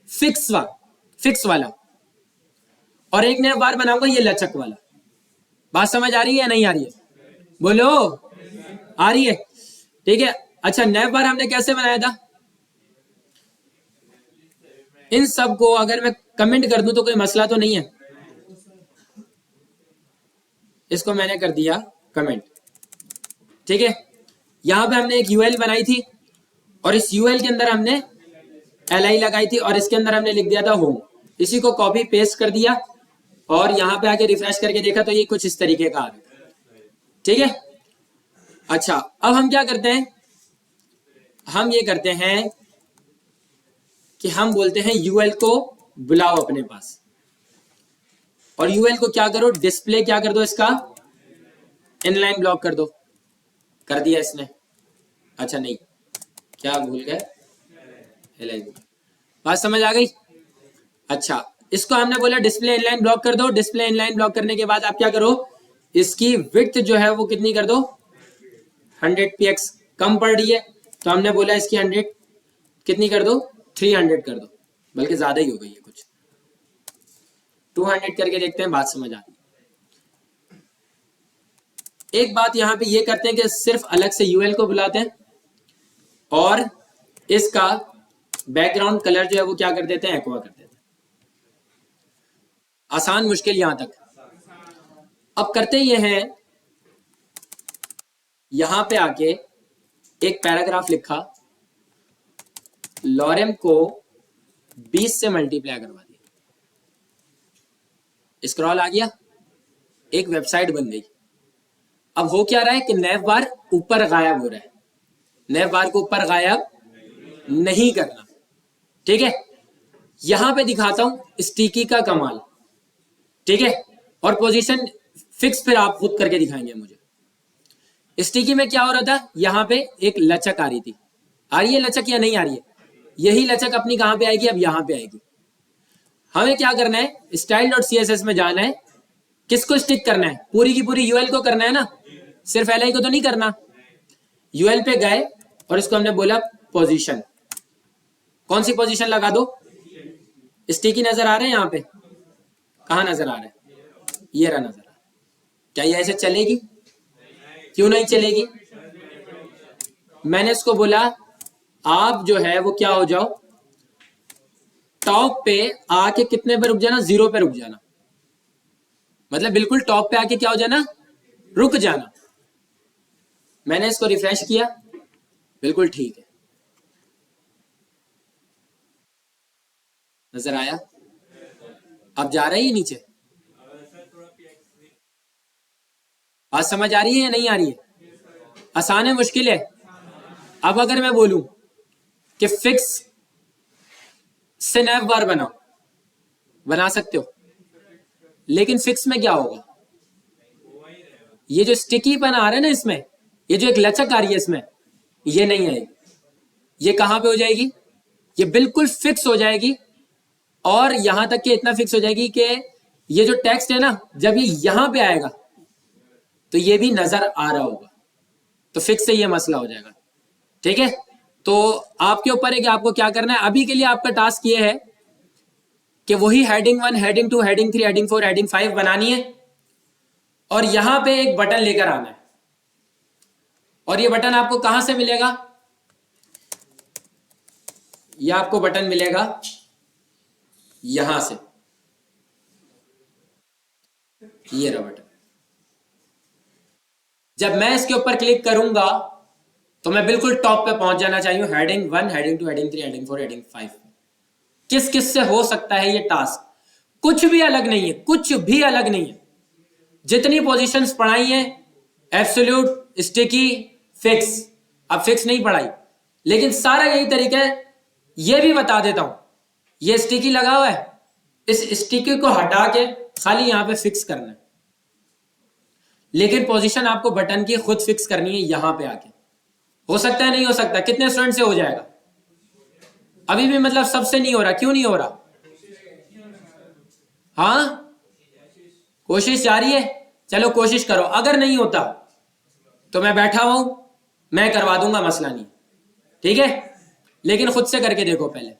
फिक्स वाला, और एक नैव बार बनाऊंगा ये लचक वाला। बात समझ आ रही है या नहीं आ रही है? बोलो, आ रही है? ठीक है, अच्छा, नैव बार हमने कैसे बनाया था? इन सब को अगर मैं कमेंट कर दूं तो कोई मसला तो नहीं है? इसको मैंने कर दिया कमेंट, ठीक है। यहां पे हमने एक यूएल बनाई थी, और इस यूएल के अंदर हमने एलआई लगाई थी, और इसके अंदर हमने लिख दिया था होम। इसी को कॉपी पेस्ट कर दिया, और यहां पे आके रिफ्रेश करके देखा तो ये कुछ इस तरीके का आ गया, ठीक है। अच्छा, अब हम क्या करते हैं? हम ये करते हैं कि हम बोलते हैं यूएल को बुलाओ अपने पास, और यूएल को क्या करो? डिस्प्ले क्या कर दो? इसका इनलाइन ब्लॉक कर दो। कर दिया इसने? अच्छा नहीं, क्या भूल गए? एलआई। बात समझ आ गई? अच्छा, इसको हमने बोला डिस्प्ले इनलाइन ब्लॉक कर दो। डिस्प्ले इनलाइन ब्लॉक करने के बाद आप क्या करो? इसकी विड्थ जो है वो कितनी कर दो? 100 px कम पड़ रही है, तो हमने बोला इसकी 100 कितनी कर दो, 300 कर दो, बल्कि ज्यादा ही हो गई है कुछ, 200 करके देखते हैं, बात समझ आती है। एक बात यहाँ पे ये करते हैं कि सिर्फ अलग से यूएल को बुलाते हैं और इसका बैकग्राउंड कलर जो है वो क्या कर देते हैं, एक्वा कर देते हैं। आसान मुश्किल यहां तक। अब करते ये हैं, यहां पे आके एक पैराग्राफ लिखा, लॉरेम को 20 से मल्टीप्लाई करवा दिया, स्क्रॉल आ गया, एक वेबसाइट बन गई। अब हो क्या रहा है कि नैव बार ऊपर गायब हो रहा है, नैव बार को ऊपर गायब नहीं करना, ठीक है। यहां पे दिखाता हूं स्टिकी का कमाल, ठीक है, और पोजीशन फिक्स फिर आप खुद करके दिखाएंगे मुझे। स्टिकी में क्या हो रहा था, यहां पे एक लचक आ रही थी, आ रही है लचक या नहीं आ रही है, यही लचक अपनी कहां पे आएगी, अब यहां पे आएगी। हमें क्या करना है, style dot C S S में जाना है, किसको स्टिक करना है, पूरी की पूरी यूएल को करना है ना, सिर्फ एल आई को तो नहीं करना। यूएल पे गए और इसको हमने बोला पोजीशन, कौन सी पोजीशन लगा दो, स्टिकी नजर आ रहे हैं यहाँ पे, कहा नजर आ रहा है, ये रहा नजर आ रहा है। क्या ये ऐसे चलेगी, क्यों नहीं चलेगी, मैंने इसको बोला आप जो है वो क्या हो जाओ, टॉप पे आके कितने पे रुक जाना, 0 पे रुक जाना, मतलब बिल्कुल टॉप पे आके क्या हो जाना, रुक जाना। मैंने इसको रिफ्रेश किया, बिल्कुल ठीक है, नजर आया। अब जा रही है नीचे, बात समझ आ रही है या नहीं आ रही है, आसान है मुश्किल है। अब अगर मैं बोलूं कि फिक्स से नैव बार बनाओ, बना सकते हो, लेकिन फिक्स में क्या होगा, ये जो स्टिकी पन आ रहा है ना इसमें, ये जो एक लचक आ रही है इसमें, ये नहीं आएगी, ये कहां पे हो जाएगी, ये बिल्कुल फिक्स हो जाएगी। और यहां तक कि इतना फिक्स हो जाएगी कि ये जो टेक्स्ट है ना, जब ये यहां पे आएगा तो ये भी नजर आ रहा होगा, तो फिक्स से ये मसला हो जाएगा, ठीक है। तो आपके ऊपर है कि आपको क्या करना है। अभी के लिए आपका टास्क ये है कि वही heading 1, heading 2, heading 3, heading 4, heading 5 बनानी है और यहां पे एक बटन लेकर आना है। और ये बटन आपको कहां से मिलेगा, ये आपको बटन मिलेगा यहां से, ये रहा बटन। जब मैं इसके ऊपर क्लिक करूंगा तो मैं बिल्कुल टॉप पे पहुंच जाना चाहिए, heading 1, heading 2, heading 3, heading 4, heading 5। किस किस से हो सकता है ये टास्क, कुछ भी अलग नहीं है, कुछ भी अलग नहीं है, जितनी पोजीशंस पढ़ाई है, एब्सोल्यूट, स्टिकी, फिक्स, अब फिक्स नहीं पढ़ाई, लेकिन सारा यही तरीका है। ये भी बता देता हूं, ये स्टिकी लगा हुआ है, इस स्टिकी को हटा के खाली यहां पे फिक्स करना है, लेकिन पोजीशन आपको बटन की खुद फिक्स करनी है यहां पे आके। हो सकता है, नहीं हो सकता, कितने स्टूडेंट से हो जाएगा, अभी भी मतलब सबसे नहीं हो रहा, क्यों नहीं हो रहा, हाँ कोशिश जारी है, चलो कोशिश करो, अगर नहीं होता तो मैं बैठा हूं, मैं करवा दूंगा, मसला नहीं, ठीक है, लेकिन खुद से करके देखो पहले।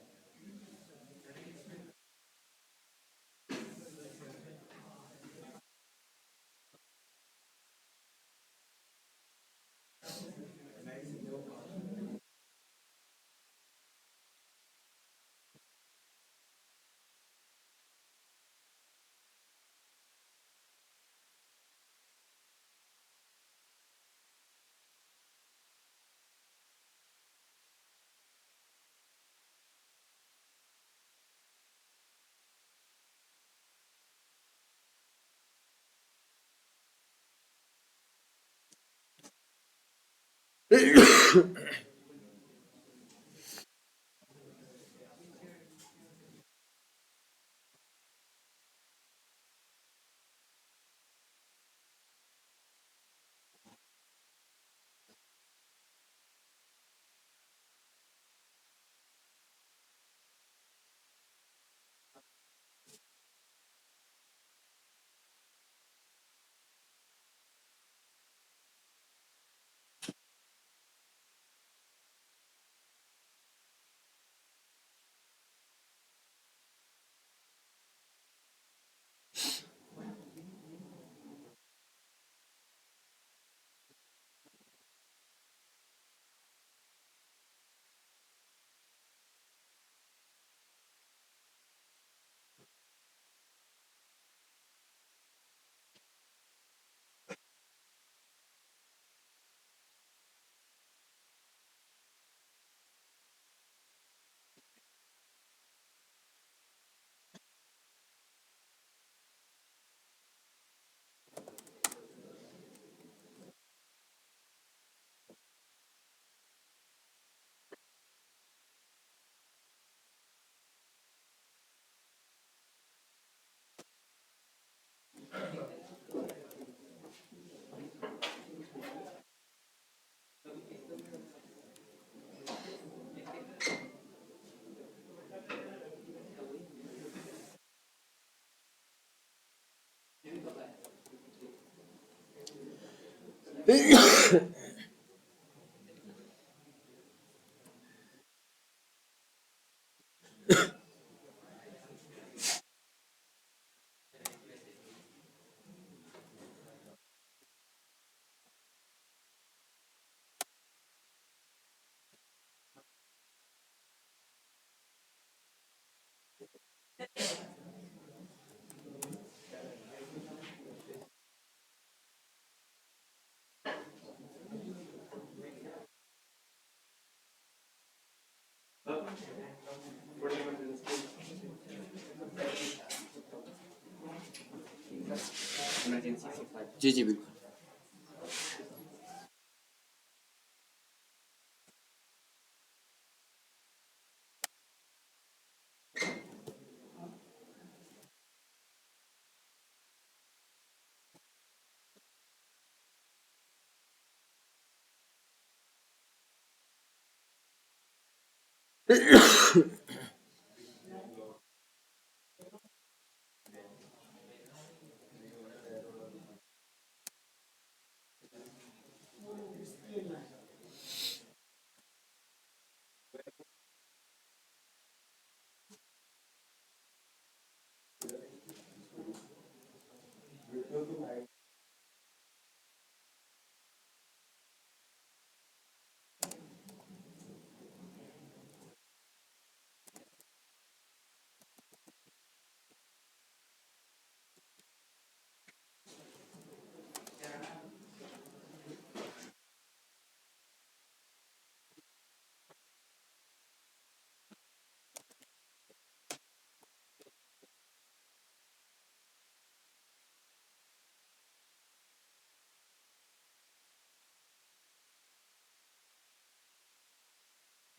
जी जी बिल्कुल।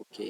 ओके।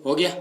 हो गया।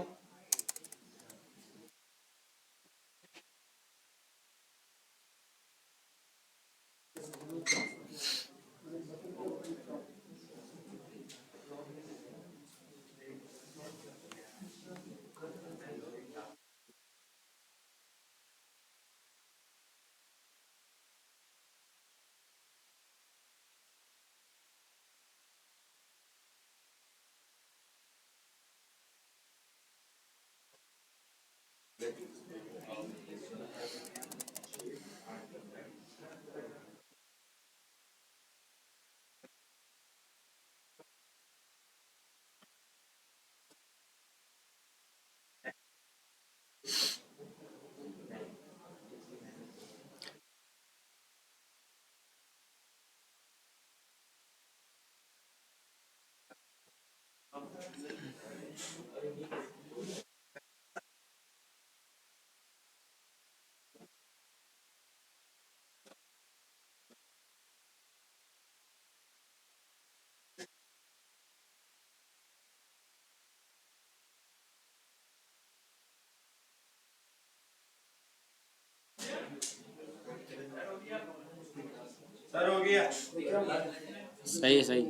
सर हो गया। सही है, सही।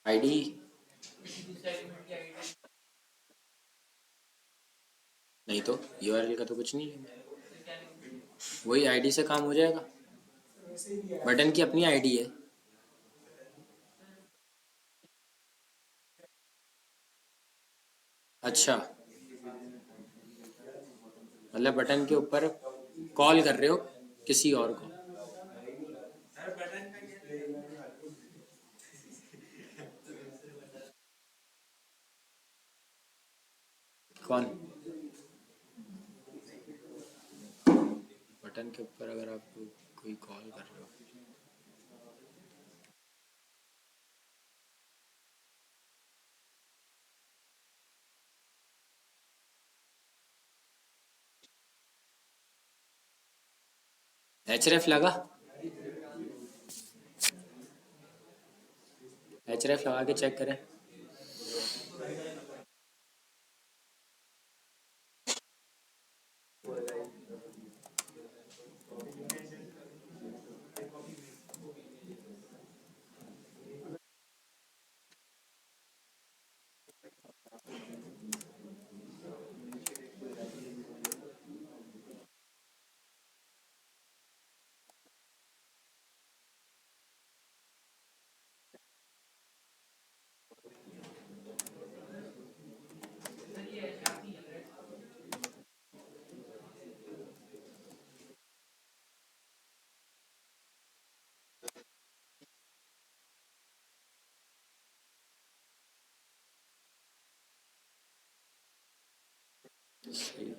आईडी। नहीं तो यूआरएल का तो कुछ नहीं है, वही आईडी से काम हो जाएगा। बटन की अपनी आईडी है। अच्छा, मतलब बटन के ऊपर कॉल कर रहे हो किसी और को। कौन? बटन के ऊपर अगर आप कोई कॉल कर रहे हो। एचरेफ लगा, एचरेफ लगा के चेक करें। सही।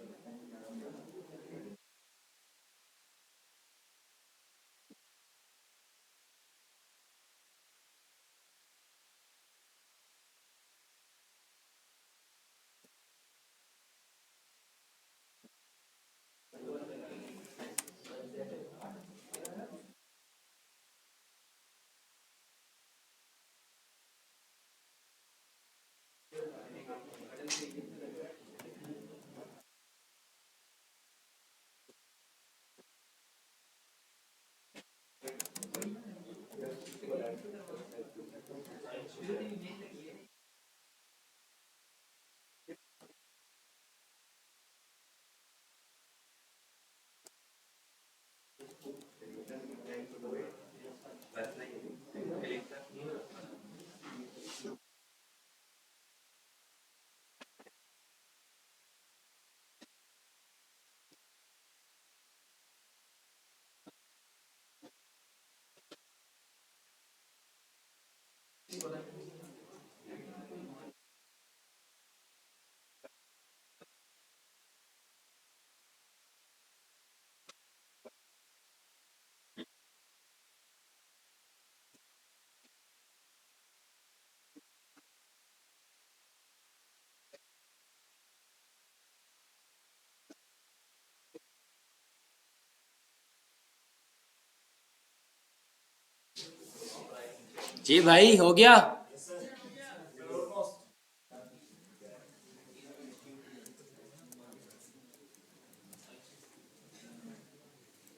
जी भाई हो गया।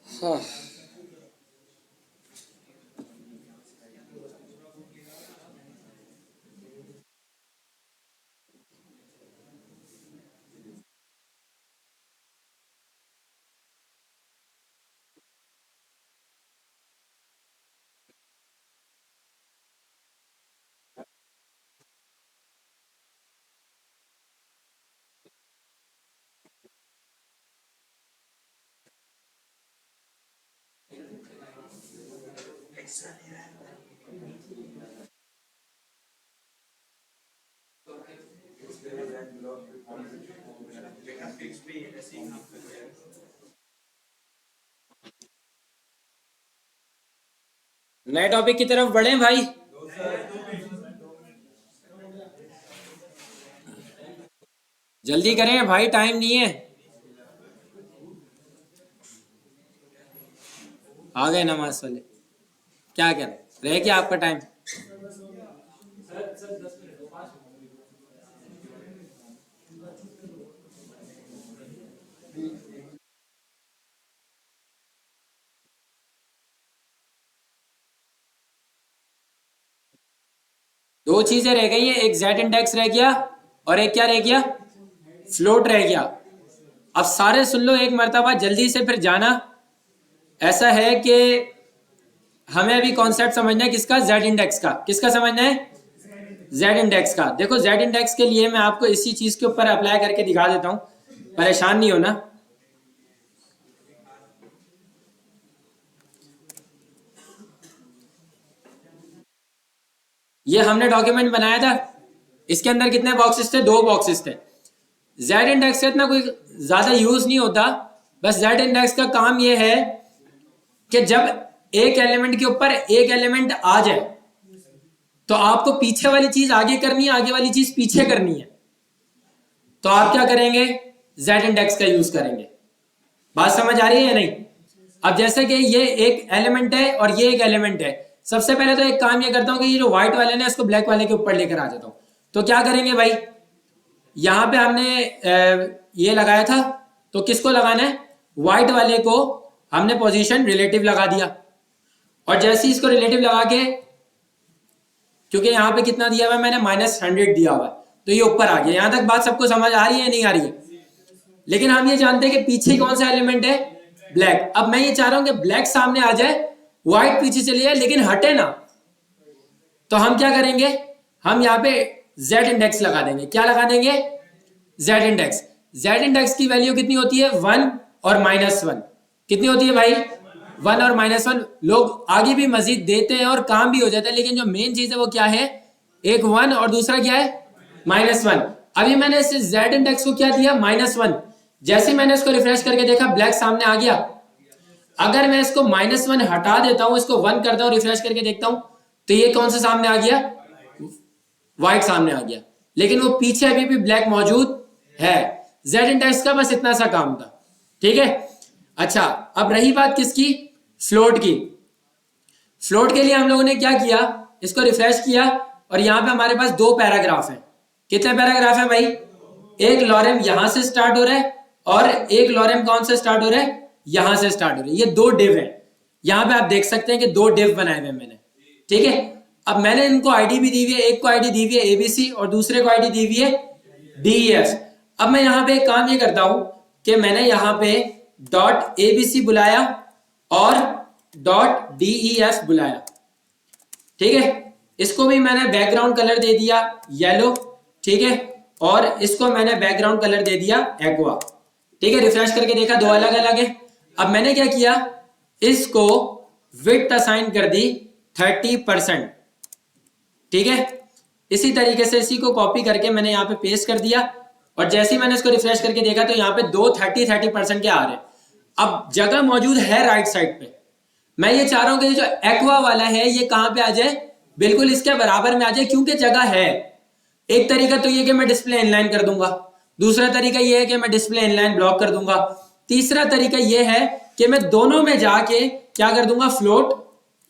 हाँ। नए टॉपिक की तरफ बढ़े भाई। जल्दी करें भाई, टाइम नहीं है। आ गए नमाज वाले। क्या करें, रह गया आपका टाइम। दो चीजें रह गई हैं, एक जेड इंडेक्स रह गया और एक क्या रह गया, फ्लोट रह गया। अब सारे सुन लो एक मर्तबा जल्दी से, फिर जाना। ऐसा है कि हमें अभी कॉन्सेप्ट समझना है किसका, जेड इंडेक्स का। किसका समझना है, जेड इंडेक्स का। देखो जेड इंडेक्स के लिए मैं आपको इसी चीज के ऊपर अप्लाई करके दिखा देता हूं, परेशान नहीं होना। ये हमने डॉक्यूमेंट बनाया था, इसके अंदर कितने बॉक्सेस थे, 2 बॉक्सेस थे। जेड इंडेक्स का इतना कोई ज्यादा यूज नहीं होता। बस जेड इंडेक्स का काम ये है कि जब एक एलिमेंट के ऊपर एक एलिमेंट आ जाए तो आपको पीछे वाली चीज आगे करनी है, आगे वाली चीज पीछे करनी है। तो आप क्या करेंगे, जेड इंडेक्स का यूज करेंगे। बात समझ आ रही है या नहीं। अब जैसे कि ये एक एलिमेंट है और ये एक एलिमेंट है, सबसे पहले तो एक काम ये करता हूं कि ये जो व्हाइट वाले ने इसको ब्लैक वाले के ऊपर लेकर आ जाता हूं। तो क्या करेंगे भाई, यहां पे हमने ये लगाया था, तो किसको लगाना है, व्हाइट वाले को हमने पोजीशन रिलेटिव लगा दिया। और जैसे ही इसको रिलेटिव लगा के, क्योंकि यहां पे कितना दिया हुआ है मैंने, -100 दिया हुआ है, तो ये ऊपर आ गया। यहां तक बात सबको समझ आ रही है नहीं आ रही है। लेकिन हम ये जानते हैं कि पीछे कौन सा एलिमेंट है, ब्लैक। अब मैं ये चाह रहा हूं कि ब्लैक सामने आ जाए, व्हाइट पीछे चली जाए, लेकिन हटे ना। तो हम क्या करेंगे, हम यहाँ पे जेड इंडेक्स लगा देंगे। क्या लगा देंगे, जेड इंडेक्स। जेड इंडेक्स की वैल्यू कितनी होती है, 1 और -1। कितनी होती है भाई, 1 और -1। लोग आगे भी मजीद देते हैं और काम भी हो जाता है, लेकिन जो मेन चीज है वो क्या है, एक 1 और दूसरा क्या है, -1। अभी मैंने इस जेड इंडेक्स को क्या दिया, -1। जैसे मैंने इसको रिफ्रेश करके देखा, ब्लैक सामने आ गया। अगर मैं इसको -1 हटा देता हूं, इसको 1 करता हूं, रिफ्रेश करके देखता हूं, तो ये कौन सा सामने आ गया, व्हाइट सामने आ गया। लेकिन वो पीछे अभी भी ब्लैक मौजूद है। जेड इंडेक्स का बस इतना सा काम था, ठीक है। अच्छा, अब रही बात किसकी, फ्लोट की। फ्लोट के लिए हम लोगों ने क्या किया, इसको रिफ्रेश किया और यहां पे हमारे पास 2 पैराग्राफ हैं। कितने पैराग्राफ है भाई, एक लॉरेम यहां से स्टार्ट हो रहा है और एक लॉरेम कौन से स्टार्ट हो रहा है, यहां से स्टार्ट हो रहा है। ये 2 डिव है। यहां पे आप देख सकते हैं कि 2 डिव बनाए हुए मैंने, ठीक है। अब मैंने इनको आईडी भी दी हुई है, एक को आईडी दी हुई है एबीसी और दूसरे को आईडी दी हुई है डीईएफ। अब मैं यहां पे एक काम ये करता हूं कि मैंने यहां पे .abc बुलाया और .def बुलाया, ठीक है। इसको भी मैंने बैकग्राउंड कलर दे दिया येलो, ठीक है। और इसको मैंने बैकग्राउंड कलर दे दिया एक्वा, ठीक है। रिफ्रेश करके देखा, 2 अलग अलग है। अब मैंने क्या किया, इसको विड्थ असाइन कर दी 30%, ठीक है। इसी तरीके से इसी को कॉपी करके मैंने यहाँ पे पेस्ट कर दिया और जैसे ही मैंने इसको रिफ्रेश करके देखा तो यहाँ पे 30% के आ रहे हैं। अब जगह मौजूद है राइट साइड पे। मैं ये चाह रहा हूं कि जो एक्वा वाला है ये कहां पे आ जाए, बिल्कुल इसके बराबर में आ जाए, क्योंकि जगह है। एक तरीका तो ये कि मैं डिस्प्ले इनलाइन कर दूंगा, दूसरा तरीका ये है कि मैं डिस्प्ले इनलाइन ब्लॉक कर दूंगा, तीसरा तरीका ये है कि मैं दोनों में जाके क्या कर दूंगा, फ्लोट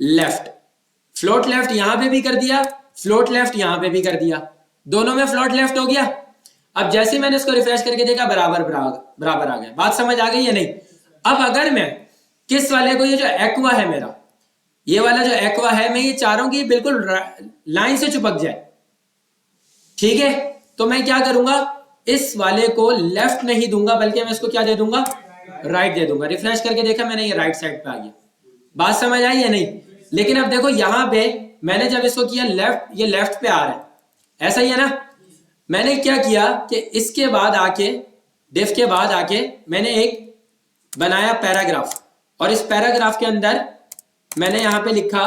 लेफ्ट। फ्लोट लेफ्ट यहां पे भी कर दिया, फ्लोट लेफ्ट यहां पे भी कर दिया, दोनों में फ्लोट लेफ्ट हो गया। अब जैसे मैंने इसको रिफ्रेश करके देखा बराबर बराबर आ गया। बात समझ आ गई या नहीं? अब अगर मैं किस वाले को, ये जो एक्वा है मेरा, ये वाला जो एक्वा है, मैं ये चाह रहा हूं कि बिल्कुल लाइन से चिपक जाए, ठीक है, तो मैं क्या करूंगा, इस वाले को लेफ्ट नहीं दूंगा बल्कि मैं इसको क्या दे दूंगा, राइट दे दूंगा। रिफ्रेश करके देखा मैंने, ये राइट साइड पे आ गया। बात समझ आई या नहीं? लेकिन अब देखो यहां पे मैंने जब इसको किया लेफ्ट, ये लेफ्ट पे आ रहा है, ऐसा ही है ना। मैंने क्या किया कि इसके बाद आके, डिफ के बाद आके मैंने एक बनाया पैराग्राफ, और इस पैराग्राफ के अंदर मैंने यहां पे लिखा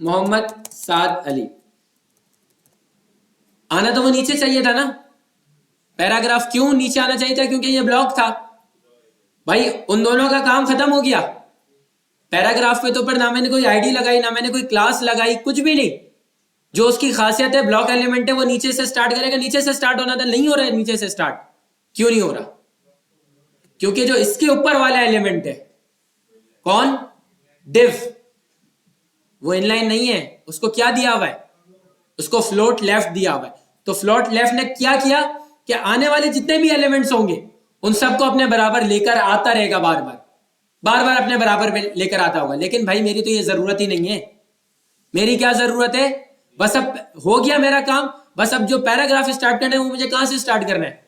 मोहम्मद साद अली। आना तो वो नीचे चाहिए था ना, पैराग्राफ क्यों नीचे आना चाहिए था? क्योंकि ये ब्लॉक था भाई, उन दोनों का काम खत्म हो गया। पैराग्राफ पे तो पर ना मैंने कोई आईडी लगाई, ना मैंने कोई क्लास लगाई, कुछ भी नहीं। जो उसकी खासियत है, ब्लॉक एलिमेंट है, वो नीचे से स्टार्ट करेगा, नीचे से स्टार्ट होना था, नहीं हो रहा है नीचे से स्टार्ट। क्यों नहीं हो रहा? क्योंकि जो इसके ऊपर वाला एलिमेंट है, कौन, डिव, वो इनलाइन नहीं है, उसको क्या दिया हुआ है, उसको फ्लोट लेफ्ट दिया हुआ है। तो फ्लोट लेफ्ट ने क्या किया कि आने वाले जितने भी एलिमेंट्स होंगे उन सबको अपने बराबर लेकर आता रहेगा, बार बार अपने बराबर लेकर आता होगा। लेकिन भाई मेरी तो ये जरूरत ही नहीं है। मेरी क्या जरूरत है, बस अब हो गया मेरा काम, बस अब जो पैराग्राफ स्टार्ट करना है वो मुझे कहां से स्टार्ट करना है,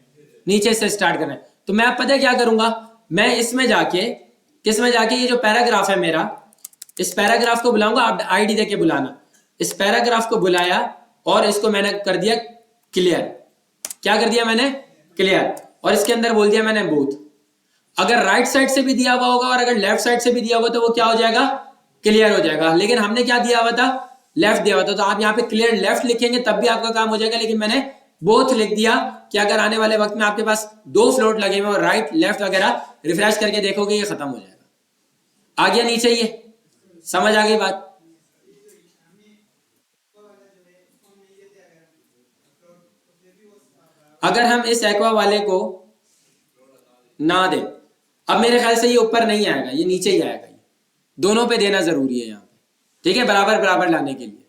नीचे से स्टार्ट करना है। तो मैं अब पता है क्या करूंगा, मैं इसमें जाके, किसमें जाके, ये जो पैराग्राफ है मेरा, इस पैराग्राफ को बुलाऊंगा, आप आईडी देके बुलाना। इस पैराग्राफ को बुलाया और इसको मैंने कर दिया क्लियर। क्या कर दिया मैंने, क्लियर। और इसके अंदर बोल दिया मैंने बोथ। अगर राइट साइड से भी दिया हुआ होगा और अगर लेफ्ट साइड से भी दिया हुआ तो वो क्या हो जाएगा, क्लियर हो जाएगा। लेकिन हमने क्या दिया हुआ था, लेफ्ट दिया हुआ था, तो आप यहाँ पे क्लियर लेफ्ट लिखेंगे तब भी आपका काम हो जाएगा। लेकिन मैंने बोथ लिख दिया कि अगर आने वाले वक्त में आपके पास दो फ्लोट लगे हुए और राइट लेफ्ट वगैरह, रिफ्रेश करके देखोगे ये खत्म हो जाएगा। आ गया नीचे, ये समझ आ गई बात? अगर हम इस एक्वा वाले को ना दें, अब मेरे ख्याल से ये ऊपर नहीं आएगा, ये नीचे ही आएगा। ये दोनों पे देना जरूरी है यहाँ पे, ठीक है, बराबर बराबर लाने के लिए।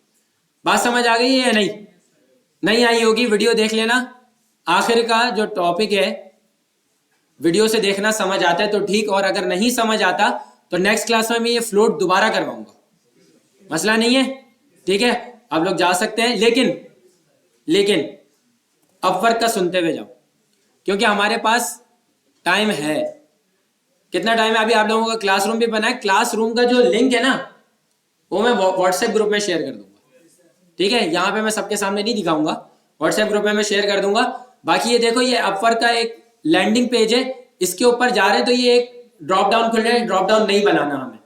बात समझ आ गई है या नहीं? नहीं आई होगी वीडियो देख लेना, आखिर का जो टॉपिक है वीडियो से देखना, समझ आता है तो ठीक, और अगर नहीं समझ आता तो नेक्स्ट क्लास में मैं ये फ्लोट दोबारा करवाऊंगा, मसला नहीं है, ठीक है। आप लोग जा सकते हैं, लेकिन अपवर्क का सुनते हुए जाओ, क्योंकि हमारे पास टाइम है। कितना टाइम है? अभी आप लोगों का क्लासरूम भी बना है, क्लासरूम का जो लिंक है ना वो मैं व्हाट्सएप ग्रुप में शेयर कर दूंगा, ठीक है। यहाँ पे मैं सबके सामने नहीं दिखाऊंगा, व्हाट्सएप ग्रुप में मैं शेयर कर दूंगा। बाकी ये देखो, ये अपवर्क का एक लैंडिंग पेज है, इसके ऊपर जा रहे हैं तो ये एक ड्रॉप डाउन खुल रहा है, ड्रॉप डाउन नहीं बनाना हमें,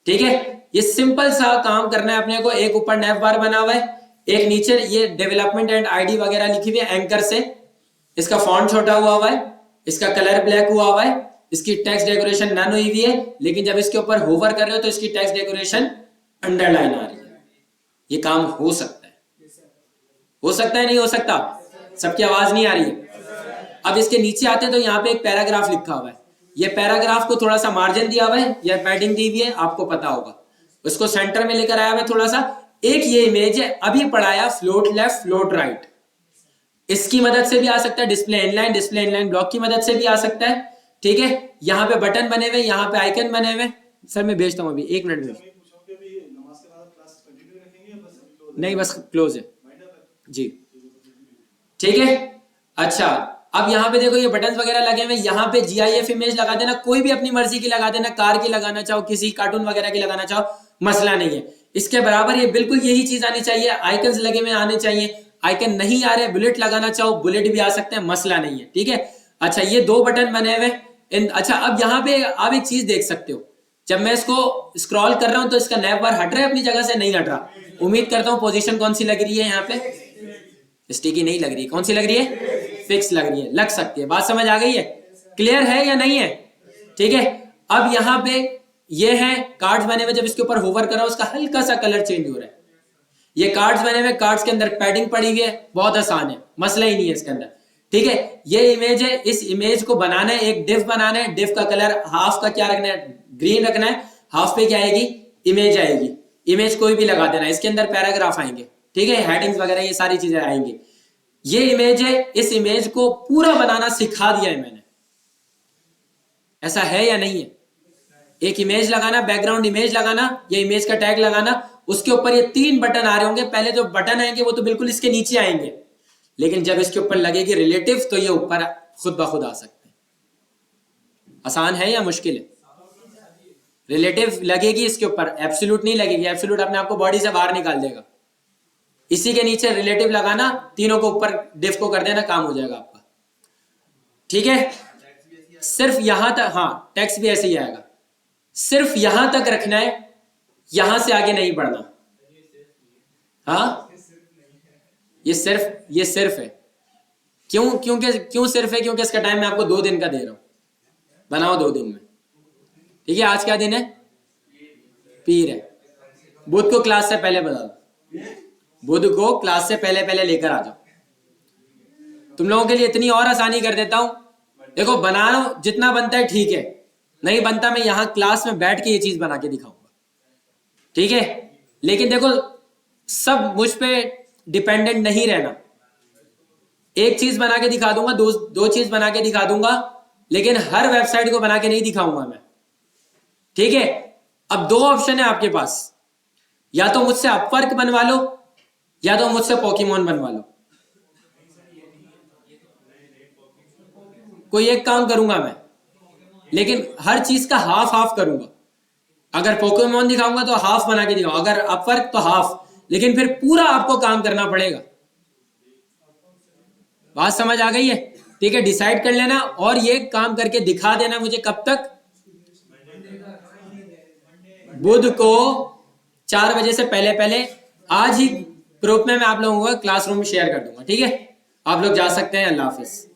ठीक है। ये सिंपल सा काम करना है अपने को। एक ऊपर नैव बार बना हुआ है, एक नीचे ये डेवलपमेंट एंड आईडी वगैरह लिखी हुई है एंकर से, इसका फॉन्ट छोटा हुआ है, इसका कलर ब्लैक हुआ है, इसकी टेक्स्ट डेकोरेशन नन हुई हुई है, लेकिन जब इसके ऊपर होवर कर रहे हो तो इसकी टेक्स्ट डेकोरेशन अंडरलाइन आ रही है। ये काम हो सकता है, हो सकता है, नहीं हो सकता? सबकी आवाज नहीं आ रही है। अब इसके नीचे आते हैं तो यहाँ पे एक पैराग्राफ लिखा हुआ है, ये पैराग्राफ को थोड़ा सा मार्जिन दिया हुआ है या पैडिंग दी हुई है, आपको पता होगा। उसको सेंटर में लेकर आया हुआ है थोड़ा सा। एक ये इमेज है, अभी पढ़ाया फ्लोट लेफ्ट फ्लोट राइट, इसकी मदद से भी आ सकता है, डिस्प्ले इनलाइन ब्लॉक की मदद से भी आ सकता है, ठीक है। यहाँ पे बटन बने हुए, यहाँ पे आइकन बने हुए। सर मैं भेजता हूँ अभी 1 मिनट में। नहीं बस क्लोज है जी, ठीक है। अच्छा, अब यहाँ पे देखो ये बटन वगैरह लगे हुए, यहाँ पे GIF इमेज लगा देना, कोई भी अपनी मर्जी की लगा देना, कार की लगाना चाहो, किसी कार्टून वगैरह की लगाना चाहो, मसला नहीं है। इसके बराबर ये बिल्कुल यही चीज आनी चाहिए, आइकन्स लगे हुए आने चाहिए। आइकन नहीं आ रहे, बुलेट लगाना चाहो बुलेट भी आ सकते हैं, मसला नहीं है, ठीक है। अच्छा, ये 2 बटन बने हुए। अच्छा, अब यहाँ पे आप एक चीज देख सकते हो, जब मैं इसको स्क्रॉल कर रहा हूं तो इसका नैव बार हट रहा है अपनी जगह से, नहीं हट रहा। उम्मीद करता हूं पोजीशन कौन सी लग रही है, यहाँ पे स्टिकी नहीं लग रही, कौन सी लग रही है, फिक्स लग रही है, लग सकती है। बात समझ आ गई है? क्लियर है या नहीं है? ठीक है। अब यहाँ पे ये है कार्ड्स बने हुए, जब इसके ऊपर होवर करो उसका हल्का सा कलर चेंज हो रहा है। ये कार्ड्स बने हुए, कार्ड्स के अंदर पैडिंग पड़ी हुई है, बहुत आसान है, मसला ही नहीं है इसके अंदर, ठीक है। ये इमेज है, इस इमेज को बनाना है, एक डिव बनाना है। डिव का कलर हाफ का क्या रखना है, ग्रीन रखना है, हाफ पे क्या आएगी, इमेज आएगी। इमेज कोई भी लगा देना, इसके अंदर पैराग्राफ आएंगे, ठीक है, हेडिंग्स वगैरह ये सारी चीजें आएंगी। ये इमेज है, इस इमेज को पूरा बनाना सिखा दिया है मैंने, ऐसा है या नहीं है? एक इमेज लगाना, बैकग्राउंड इमेज लगाना, ये इमेज का टैग लगाना, उसके ऊपर ये 3 बटन आ रहे होंगे। पहले जो बटन आएंगे वो तो बिल्कुल इसके नीचे आएंगे, लेकिन जब इसके ऊपर लगेगी रिलेटिव तो ये ऊपर खुद ब खुद आ सकते हैं। आसान है या मुश्किल है? रिलेटिव लगेगी इसके ऊपर, एब्सोल्यूट नहीं लगेगी, एब्सोल्यूट अपने आप को बॉडी से बाहर निकाल देगा। इसी के नीचे रिलेटिव लगाना, तीनों को ऊपर डिफ को कर देना, काम हो जाएगा आपका, ठीक है। सिर्फ यहां तक, हाँ टेक्स्ट भी ऐसे ही आएगा, सिर्फ यहां तक रखना है, यहां से आगे नहीं बढ़ना। हाँ ये सिर्फ है। क्यों सिर्फ है? क्योंकि इसका टाइम मैं आपको 2 दिन का दे रहा हूं, बनाओ 2 दिन में, ठीक है। आज क्या दिन है? पीर है। बुध को क्लास से पहले बता दो, बुध को क्लास से पहले लेकर आ जाओ। तुम लोगों के लिए इतनी और आसानी कर देता हूं, देखो बनाओ जितना बनता है, ठीक है, नहीं बनता मैं यहां क्लास में बैठ के ये चीज बना के दिखाऊंगा, ठीक है। लेकिन देखो सब मुझ पे डिपेंडेंट नहीं रहना, एक चीज बना के दिखा दूंगा, दो चीज बना के दिखा दूंगा, लेकिन हर वेबसाइट को बना के नहीं दिखाऊंगा मैं, ठीक है। अब 2 ऑप्शन है आपके पास, या तो मुझसे अपवर्क बनवा लो या तो मुझसे पोकेमॉन बनवा लो। कोई एक काम करूंगा मैं, लेकिन हर चीज का हाफ करूंगा। अगर पोकेमॉन दिखाऊंगा तो हाफ बना के दिखाऊंगा, अगर अपवर्क तो हाफ, लेकिन फिर पूरा आपको काम करना पड़ेगा। बात समझ आ गई है? ठीक है, डिसाइड कर लेना और ये काम करके दिखा देना मुझे कब तक? बुध को 4 बजे से पहले। आज ही ग्रुप में मैं आप लोगों को क्लासरूम शेयर कर दूंगा, ठीक है। आप लोग जा सकते हैं। अल्लाह हाफिज।